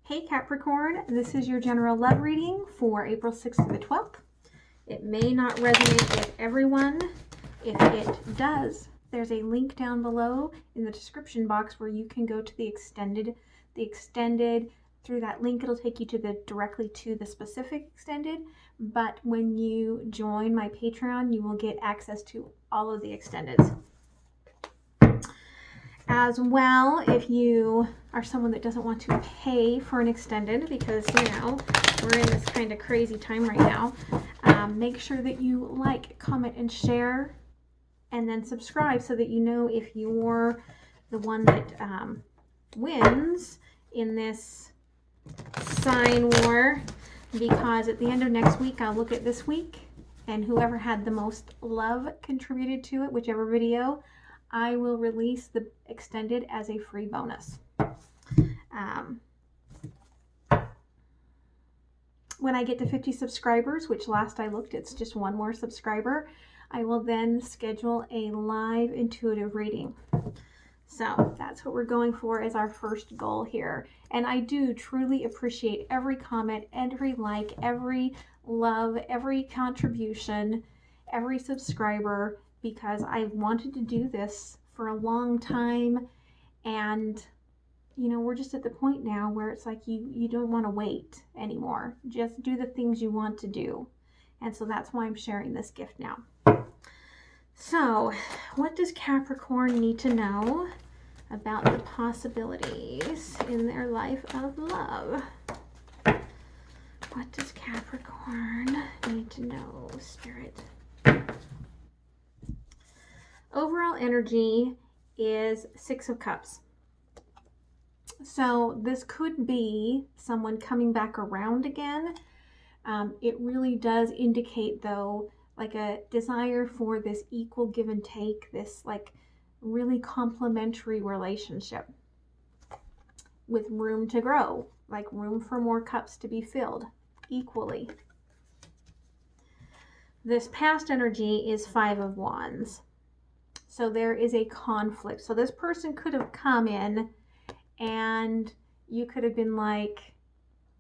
Hey Capricorn, this is your general love reading for April 6th to the 12th. It may not resonate with everyone. If it does, there's a link down below in the description box where you can go to the extended. Through that link, it'll take you directly to the specific extended. But when you join my Patreon, you will get access to all of the extendeds. As well, if you are someone that doesn't want to pay for an extended, because we're in this kind of crazy time right now, make sure that you like, comment, and share, and then subscribe so that you know if you're the one that wins in this sign war. Because at the end of next week, I'll look at this week, and whoever had the most love contributed to it, whichever video, I will release the extended as a free bonus. When I get to 50 subscribers, which last I looked, it's just one more subscriber, I will then schedule a live intuitive reading. So that's what we're going for as our first goal here. And I do truly appreciate every comment, every like, every love, every contribution, every subscriber, because I've wanted to do this for a long time. And, we're just at the point now where it's like you don't want to wait anymore. Just do the things you want to do. And so that's why I'm sharing this gift now. So, what does Capricorn need to know about the possibilities in their life of love? What does Capricorn need to know, Spirit? Overall energy is 6 of Cups. So this could be someone coming back around again. It really does indicate, though, like a desire for this equal give and take, this like really complementary relationship with room to grow, like room for more cups to be filled equally. This past energy is 5 of Wands. So there is a conflict. So this person could have come in and you could have been like,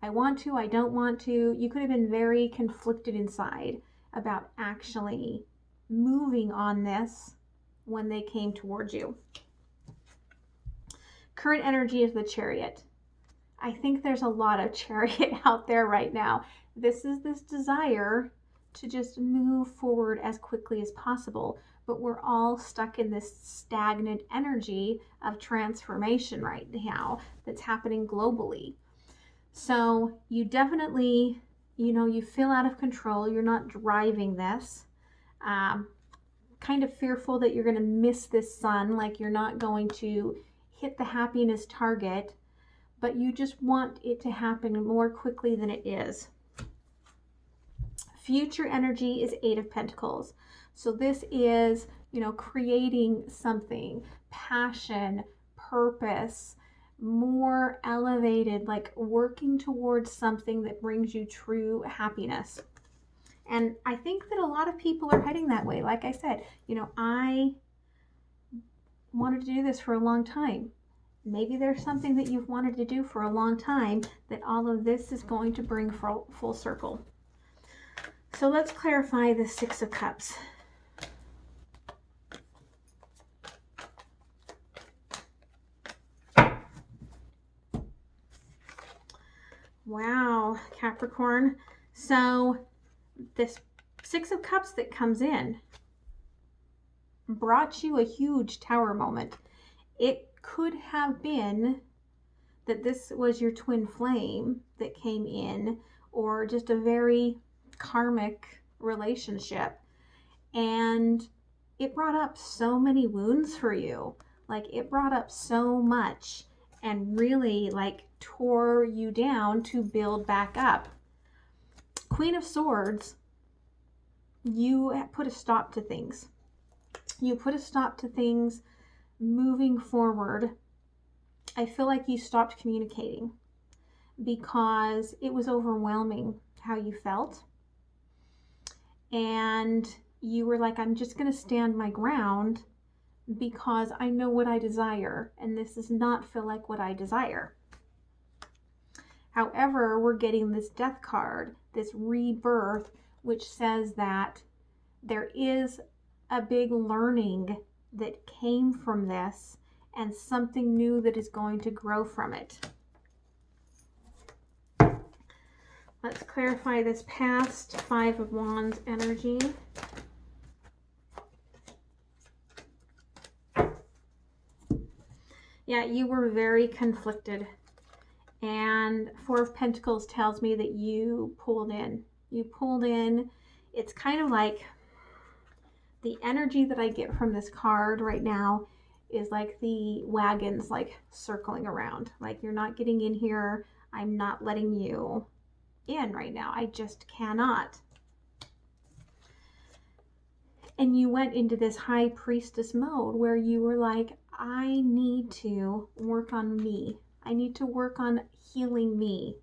I want to, I don't want to. You could have been very conflicted inside about actually moving on this when they came towards you. Current energy is the Chariot. I think there's a lot of Chariot out there right now. This is this desire to just move forward as quickly as possible, but we're all stuck in this stagnant energy of transformation right now that's happening globally. So you definitely, you feel out of control. You're not driving this. Kind of fearful that you're going to miss this sun, like you're not going to hit the happiness target, but you just want it to happen more quickly than it is. Future energy is 8 of Pentacles. So this is, creating something, passion, purpose, more elevated, like working towards something that brings you true happiness. And I think that a lot of people are heading that way. Like I said, I wanted to do this for a long time. Maybe there's something that you've wanted to do for a long time that all of this is going to bring full circle. So let's clarify the 6 of Cups. Wow, Capricorn. So this 6 of Cups that comes in brought you a huge Tower moment. It could have been that this was your twin flame that came in, or just a very karmic relationship, and it brought up so many wounds for you. Like it brought up so much and really like tore you down to build back up. Queen of Swords, you put a stop to things. You put a stop to things moving forward. I feel like you stopped communicating because it was overwhelming how you felt. And you were like, I'm just going to stand my ground because I know what I desire, and this does not feel like what I desire. However, we're getting this death card, this rebirth, which says that there is a big learning that came from this and something new that is going to grow from it. Let's clarify this past Five of Wands energy. Yeah, you were very conflicted. And Four of Pentacles tells me that you pulled in. You pulled in. It's kind of like the energy that I get from this card right now is like the wagons like circling around. Like, you're not getting in here. I'm not letting you in right now. I just cannot. And you went into this high priestess mode where you were like, I need to work on me. I need to work on healing me.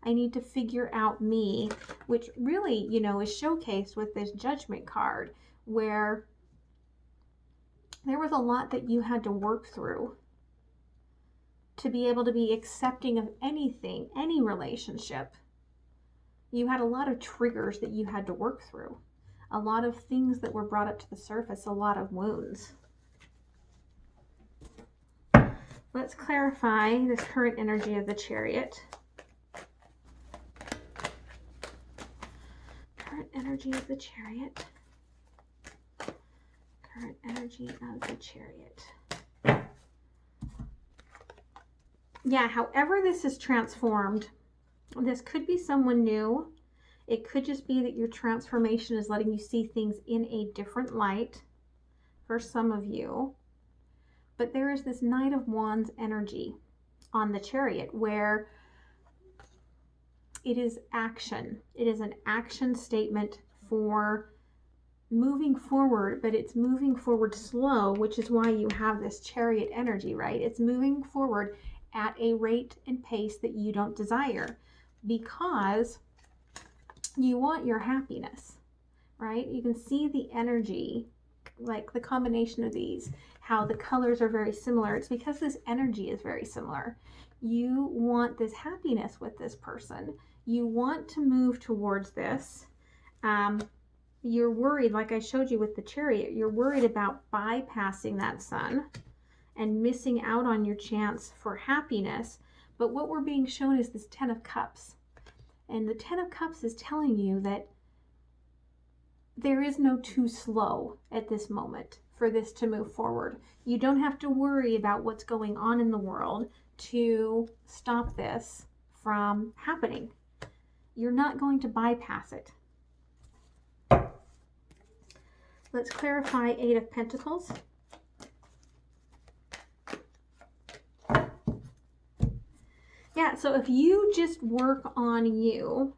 I need to figure out me, which really, you know, is showcased with this Judgment card, where there was a lot that you had to work through to be able to be accepting of anything, any relationship. You had a lot of triggers that you had to work through, a lot of things that were brought up to the surface, a lot of wounds. Let's clarify this current energy of the Chariot. Current energy of the Chariot. Current energy of the Chariot. Yeah, however this is transformed, this could be someone new. It could just be that your transformation is letting you see things in a different light for some of you. But there is this Knight of Wands energy on the Chariot where it is action. It is an action statement for moving forward, but it's moving forward slow, which is why you have this Chariot energy, right? It's moving forward at a rate and pace that you don't desire because you want your happiness, right? You can see the energy, like the combination of these, how the colors are very similar. It's because this energy is very similar. You want this happiness with this person. You want to move towards this. You're worried, like I showed you with the Chariot, you're worried about bypassing that sun and missing out on your chance for happiness. But what we're being shown is this Ten of Cups. And the Ten of Cups is telling you that there is no too slow at this moment for this to move forward. You don't have to worry about what's going on in the world to stop this from happening. You're not going to bypass it. Let's clarify Eight of Pentacles. Yeah, so if you just work on you,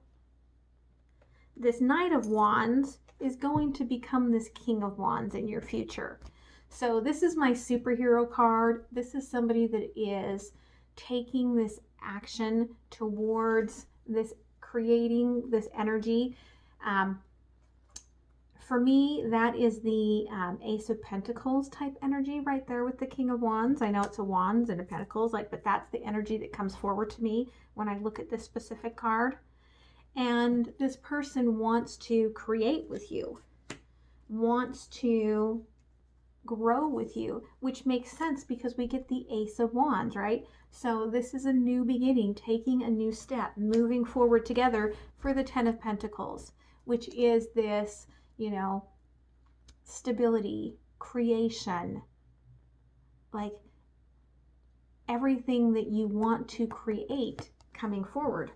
this Knight of Wands is going to become this King of Wands in your future. So this is my superhero card. This is somebody that is taking this action towards this, creating this energy. For me, that is the Ace of Pentacles type energy right there with the King of Wands. I know it's a Wands and a Pentacles, but that's the energy that comes forward to me when I look at this specific card. And this person wants to create with you, wants to grow with you, which makes sense because we get the Ace of Wands, right? So this is a new beginning, taking a new step, moving forward together for the Ten of Pentacles, which is this, you know, stability, creation, like everything that you want to create coming forward.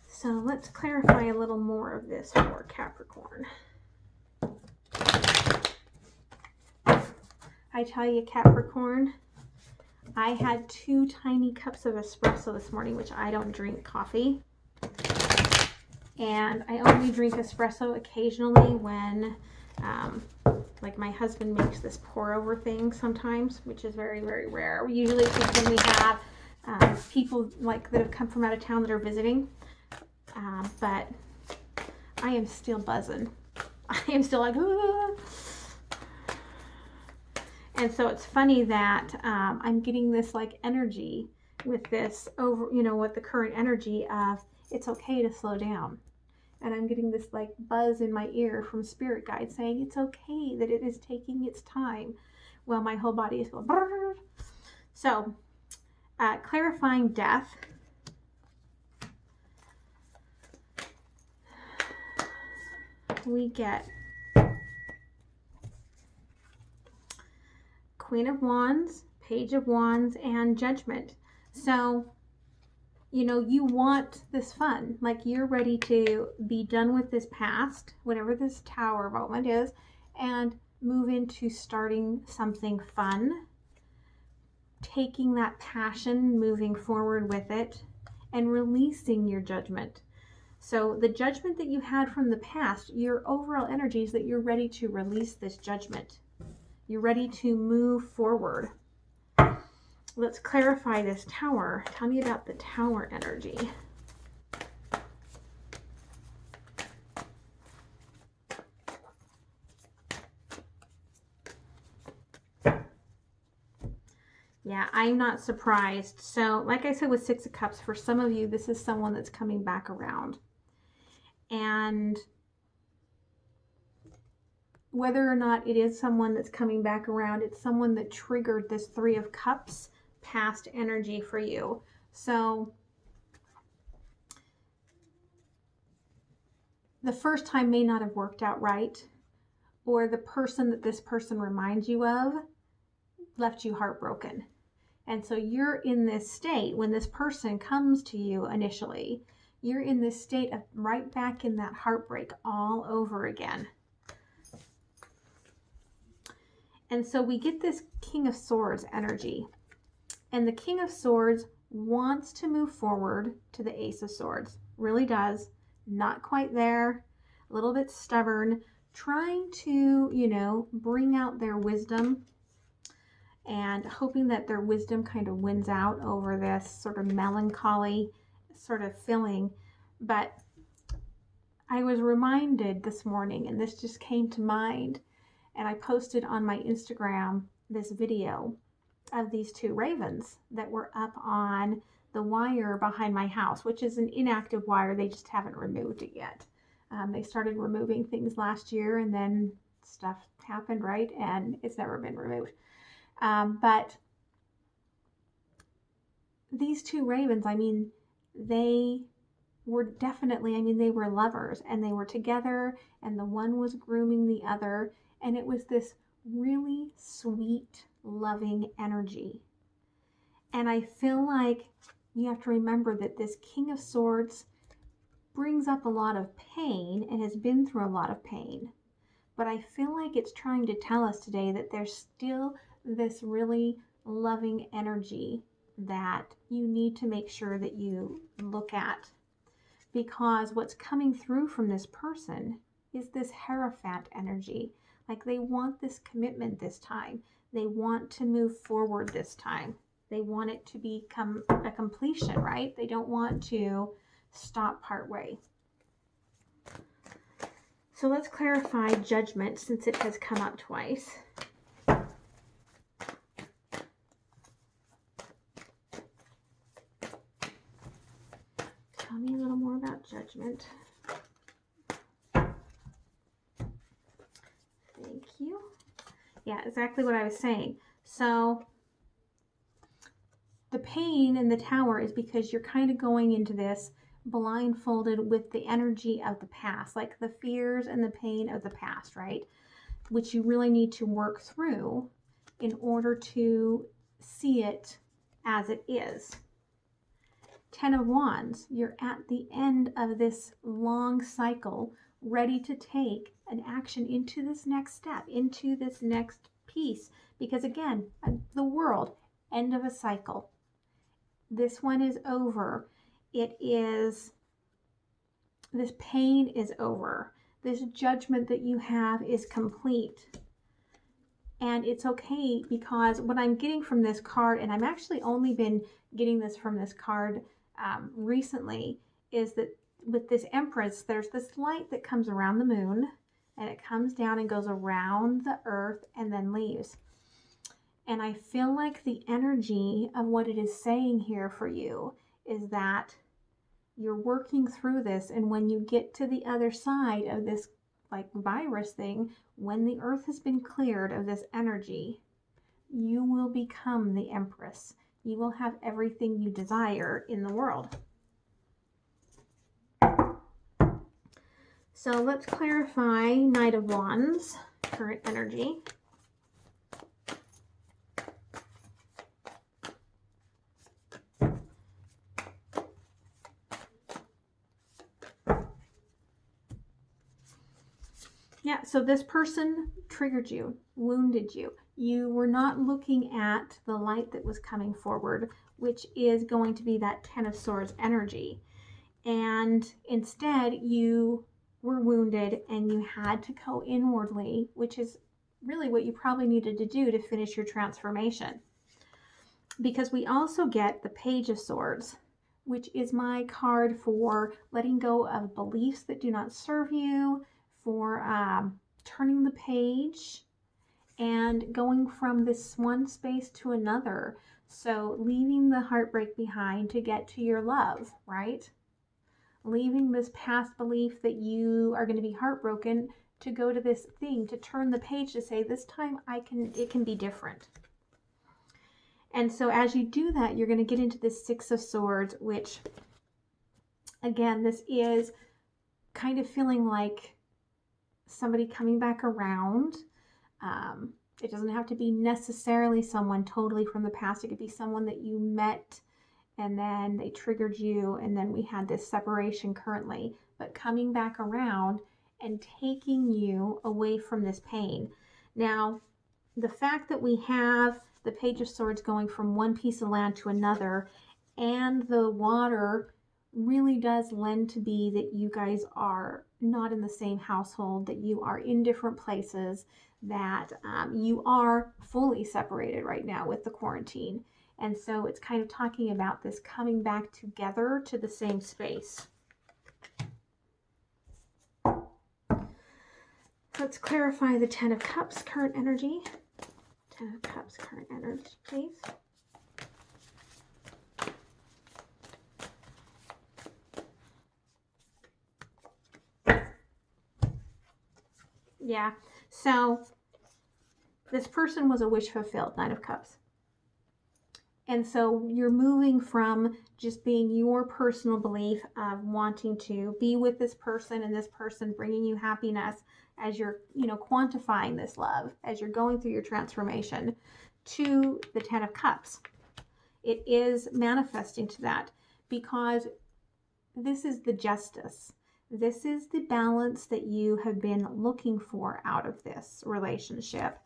So let's clarify a little more of this for Capricorn. I tell you, Capricorn, I had 2 tiny cups of espresso this morning, which I don't drink coffee. And I only drink espresso occasionally when, like my husband makes this pour over thing sometimes, which is very, very rare. Usually it's just when we have people like that have come from out of town that are visiting. But I am still buzzing. I am still like, ah. And so it's funny that I'm getting this like energy with this over, you know, with the current energy of it's okay to slow down. And I'm getting this like buzz in my ear from spirit guides saying it's okay that it is taking its time. Well, my whole body is going. Brrr. So, clarifying death. We get Queen of Wands, Page of Wands, and Judgment. So, you know, you want this fun. Like, you're ready to be done with this past, whatever this Tower moment is, and move into starting something fun, taking that passion, moving forward with it, and releasing your judgment. So the judgment that you had from the past, your overall energy is that you're ready to release this judgment. You're ready to move forward. Let's clarify this Tower. Tell me about the Tower energy. Yeah, I'm not surprised. So, like I said with Six of Cups, for some of you, this is someone that's coming back around. And whether or not it is someone that's coming back around, it's someone that triggered this Three of Cups past energy for you. So the first time may not have worked out right, or the person that this person reminds you of left you heartbroken. And so you're in this state when this person comes to you initially, you're in this state of right back in that heartbreak all over again. And so we get this King of Swords energy. And the King of Swords wants to move forward to the Ace of Swords. Really does. Not quite there. A little bit stubborn. Trying to, you know, bring out their wisdom. And hoping that their wisdom kind of wins out over this sort of melancholy sort of feeling. But I was reminded this morning, and this just came to mind, and I posted on my Instagram this video of these two ravens that were up on the wire behind my house, which is an inactive wire. They just haven't removed it yet. They started removing things last year, and then stuff happened, right? And it's never been removed. But these two ravens, I mean, they were definitely, I mean, they were lovers, and they were together, and the one was grooming the other, and it was this really sweet, loving energy. And I feel like you have to remember that this King of Swords brings up a lot of pain and has been through a lot of pain. But I feel like it's trying to tell us today that there's still this really loving energy that you need to make sure that you look at. Because what's coming through from this person is this Hierophant energy. Like, they want this commitment this time. They want to move forward this time. They want it to become a completion, right? They don't want to stop partway. So let's clarify Judgment, since it has come up twice. Tell me a little more about Judgment. Thank you. Yeah, exactly what I was saying. So the pain in the Tower is because you're kind of going into this blindfolded with the energy of the past, like the fears and the pain of the past, right? Which you really need to work through in order to see it as it is. Ten of Wands, you're at the end of this long cycle, ready to take an action into this next step, into this next piece. Because again, the world, end of a cycle. This one is over. It is, this pain is over. This judgment that you have is complete. And it's okay, because what I'm getting from this card, and I've actually only been getting this from this card recently, is that with this Empress, there's this light that comes around the moon, and it comes down and goes around the earth and then leaves. And I feel like the energy of what it is saying here for you is that you're working through this, and when you get to the other side of this like virus thing, when the earth has been cleared of this energy, you will become the Empress. You will have everything you desire in the world. So let's clarify Knight of Wands, current energy. Yeah, so this person triggered you, wounded you. You were not looking at the light that was coming forward, which is going to be that Ten of Swords energy. And instead, you were wounded and you had to go inwardly, which is really what you probably needed to do to finish your transformation. Because we also get the Page of Swords, which is my card for letting go of beliefs that do not serve you, for turning the page and going from this one space to another. So leaving the heartbreak behind to get to your love, right? Leaving this past belief that you are going to be heartbroken to go to this thing, to turn the page, to say, this time it can be different. And so as you do that, you're going to get into this Six of Swords, which, again, this is kind of feeling like somebody coming back around. It doesn't have to be necessarily someone totally from the past. It could be someone that you met and then they triggered you, and then we had this separation currently, but coming back around and taking you away from this pain. Now, the fact that we have the Page of Swords going from one piece of land to another, and the water really does lend to be that you guys are not in the same household, that you are in different places, that you are fully separated right now with the quarantine. And so it's kind of talking about this coming back together to the same space. Let's clarify the Ten of Cups current energy. Ten of Cups current energy, please. Yeah, so this person was a wish fulfilled, Knight of Cups. And so you're moving from just being your personal belief of wanting to be with this person and this person bringing you happiness as you're, quantifying this love, as you're going through your transformation, to the Ten of Cups. It is manifesting to that because this is the justice. This is the balance that you have been looking for out of this relationship.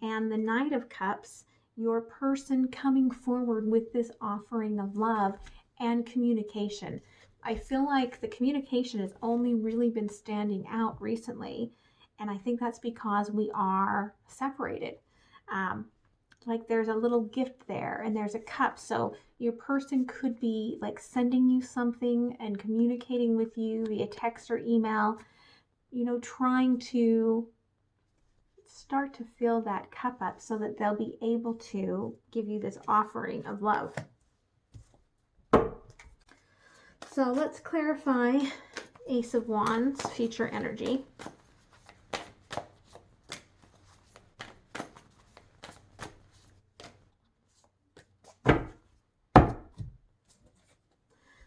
And the Knight of Cups, your person coming forward with this offering of love and communication. I feel like the communication has only really been standing out recently. And I think that's because we are separated. Like there's a little gift there and there's a cup. So your person could be like sending you something and communicating with you via text or email, trying to start to fill that cup up so that they'll be able to give you this offering of love. So let's clarify Ace of Wands, future energy.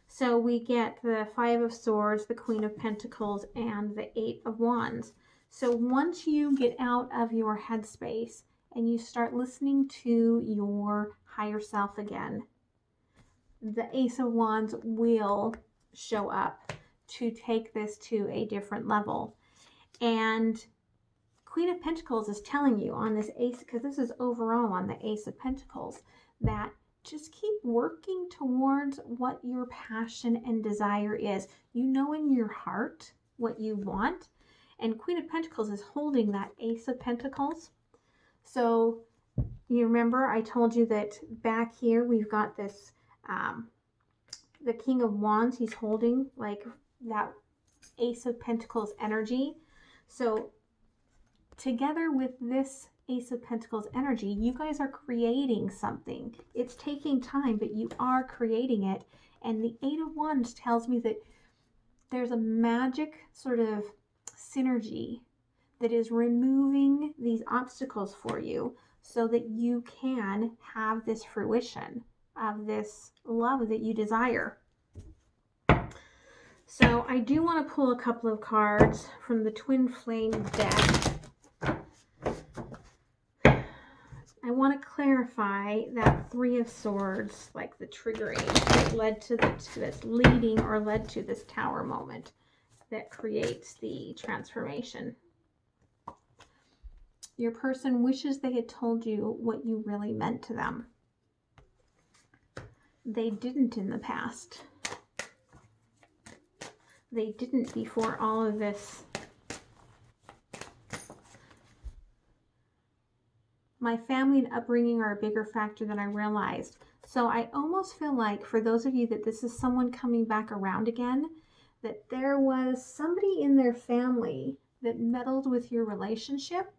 So we get the Five of Swords, the Queen of Pentacles, and the Eight of Wands. So once you get out of your headspace and you start listening to your higher self again, the Ace of Wands will show up to take this to a different level. And Queen of Pentacles is telling you on this Ace, because this is overall on the Ace of Pentacles, that just keep working towards what your passion and desire is. You know in your heart what you want. And Queen of Pentacles is holding that Ace of Pentacles. So you remember I told you that back here we've got this, the King of Wands, he's holding like that Ace of Pentacles energy. So together with this Ace of Pentacles energy, you guys are creating something. It's taking time, but you are creating it. And the Eight of Wands tells me that there's a magic sort of synergy that is removing these obstacles for you so that you can have this fruition of this love that you desire. So I do want to pull a couple of cards from the Twin Flame deck. I want to clarify that Three of Swords, like the triggering that led to that's leading or led to this Tower moment that creates the transformation. Your person wishes they had told you what you really meant to them. They didn't in the past. They didn't before all of this. My family and upbringing are a bigger factor than I realized. So I almost feel like for those of you that this is someone coming back around again, that there was somebody in their family that meddled with your relationship.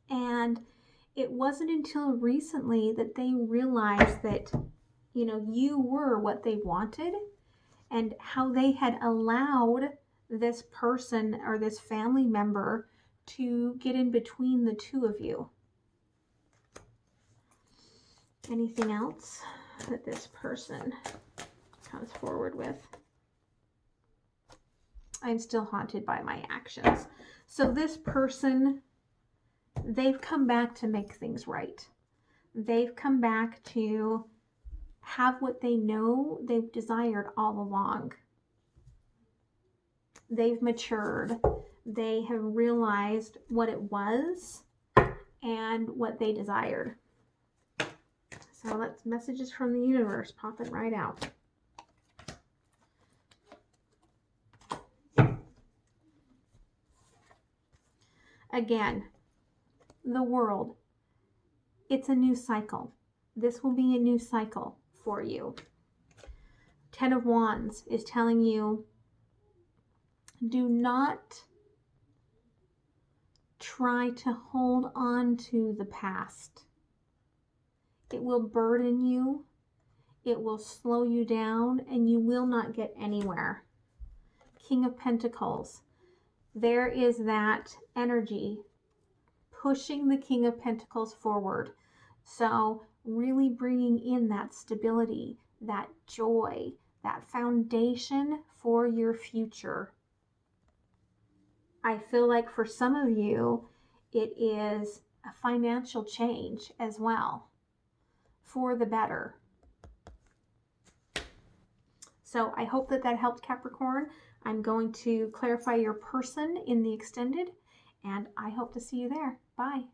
And it wasn't until recently that they realized that, you know, you were what they wanted, and how they had allowed this person or this family member to get in between the two of you. Anything else that this person comes forward with? I'm still haunted by my actions. So this person, they've come back to make things right. They've come back to have what they know they've desired all along. They've matured. They have realized what it was and what they desired. So that's messages from the universe popping right out. Again, the world, it's a new cycle. This will be a new cycle for you. Ten of Wands is telling you, do not try to hold on to the past. It will burden you. It will slow you down, and you will not get anywhere. King of Pentacles. There is that energy pushing the King of Pentacles forward. So really bringing in that stability, that joy, that foundation for your future. I feel like for some of you, it is a financial change as well, for the better. So I hope that that helped, Capricorn. I'm going to clarify your person in the extended, and I hope to see you there. Bye.